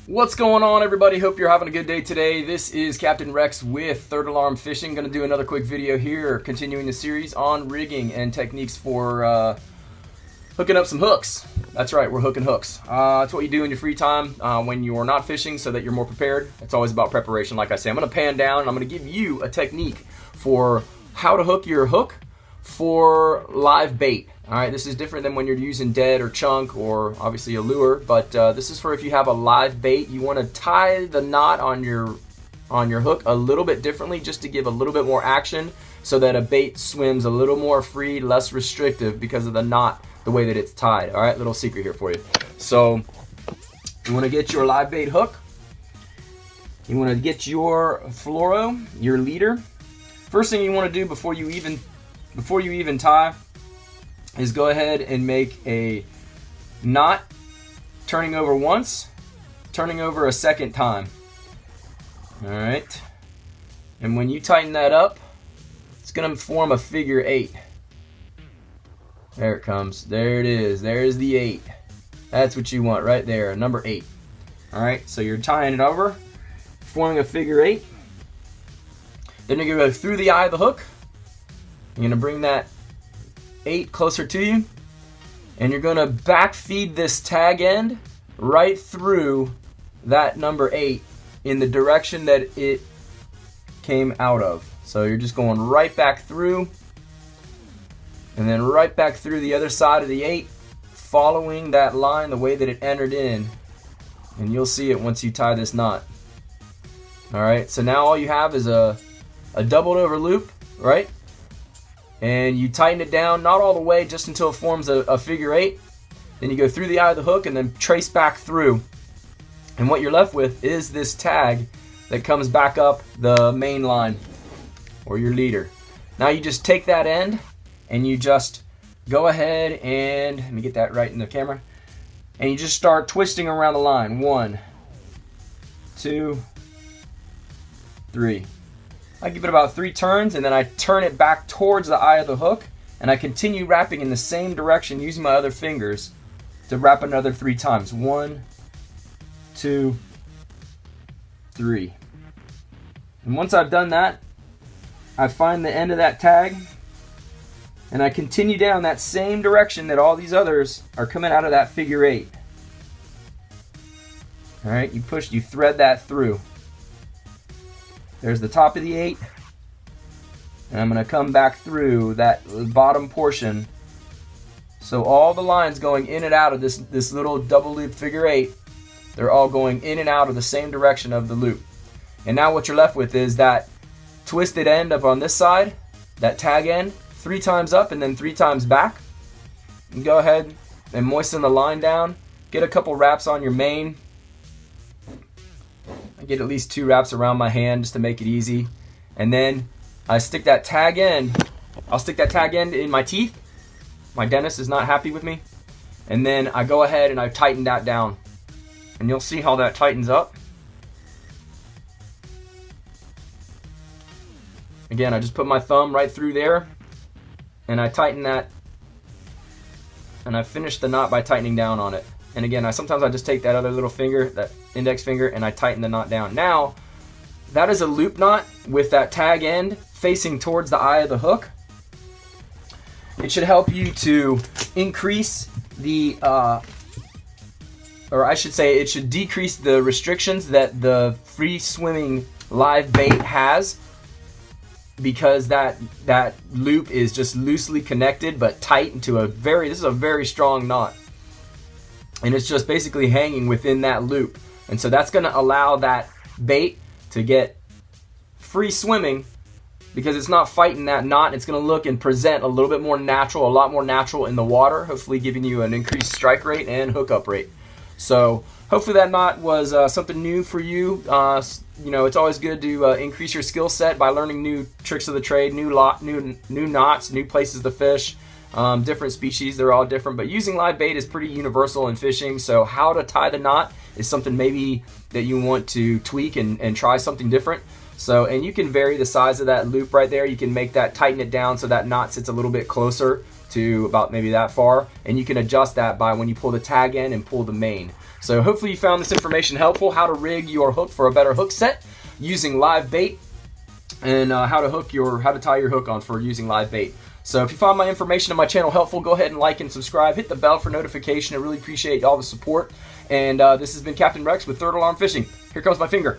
What's going on, everybody? Hope you're having a good day today. This is Capt.Rex with Third Alarm Fishing. Going to do another quick video here, continuing the series on rigging and techniques for hooking up some hooks. That's right, we're hooking hooks. It's what you do in your free time when you're not fishing so that you're more prepared. It's always about preparation, like I say. I'm going to pan down and I'm going to give you a technique for how to hook your hook for live bait. All right, this is different than when you're using dead or chunk or obviously a lure, but this is for if you have a live bait. You want to tie the knot on your hook a little bit differently, just to give a little bit more action, so that a bait swims a little more free, less restrictive because of the knot, the way that it's tied. All right, little secret here for you. So you want to get your live bait hook. You want to get your fluoro, your leader. First thing you want to do before you even tie is go ahead and make a knot, turning over once, turning over a second time. All right, and when you tighten that up, it's going to form a figure 8. There it comes. There it is. There's the 8. That's what you want right there, number 8. All right, so you're tying it over, forming a figure 8. Then you're going to go through the eye of the hook. You're going to bring that 8 closer to you, and you're going to back feed this tag end right through that number 8 in the direction that it came out of. So you're just going right back through, and then right back through the other side of the 8, following that line the way that it entered in, and you'll see it once you tie this knot. All right, so now all you have is a doubled over loop, right? And you tighten it down, not all the way, just until it forms a figure 8. Then you go through the eye of the hook and then trace back through. And what you're left with is this tag that comes back up the main line, or your leader. Now you just take that end and you just go ahead and, let me get that right in the camera, and you just start twisting around the line. 1, 2, 3. I give it about 3 turns, and then I turn it back towards the eye of the hook, and I continue wrapping in the same direction using my other fingers to wrap another 3 times. 1, 2, 3. And once I've done that, I find the end of that tag, and I continue down that same direction that all these others are coming out of that figure 8. All right, you thread that through. There's the top of the 8, and I'm going to come back through that bottom portion. So all the lines going in and out of this little double loop figure 8, they're all going in and out of the same direction of the loop. And now what you're left with is that twisted end up on this side, that tag end, 3 times up and then 3 times back. And go ahead and moisten the line down. Get a couple wraps on your main. I get at least 2 wraps around my hand just to make it easy. And then I stick that tag end. I'll stick that tag end in my teeth. My dentist is not happy with me. And then I go ahead and I tighten that down. And you'll see how that tightens up. Again, I just put my thumb right through there, and I tighten that, and I finish the knot by tightening down on it. And again, sometimes I just take that other little finger, that index finger, and I tighten the knot down. Now, that is a loop knot with that tag end facing towards the eye of the hook. It should help you to increase the, or I should say, it should decrease the restrictions that the free swimming live bait has, because that loop is just loosely connected but tight into this is a very strong knot. And it's just basically hanging within that loop. And so that's going to allow that bait to get free swimming, because it's not fighting that knot. It's going to look and present a little bit more natural, a lot more natural in the water, hopefully giving you an increased strike rate and hookup rate. So hopefully that knot was something new for you. You know, it's always good to increase your skill set by learning new tricks of the trade, new knots, new places to fish. Different species, they're all different, but using live bait is pretty universal in fishing. So how to tie the knot is something maybe that you want to tweak and try something different. So, and you can vary the size of that loop right there. You can make that, tighten it down so that knot sits a little bit closer to about maybe that far, and you can adjust that by when you pull the tag in and pull the main. So hopefully you found this information helpful, how to rig your hook for a better hook set using live bait, and how to tie your hook on for using live bait. So if you found my information on my channel helpful, go ahead and like and subscribe. Hit the bell for notification. I really appreciate all the support. And this has been Capt.Rex with Third Alarm Fishing. Here comes my finger.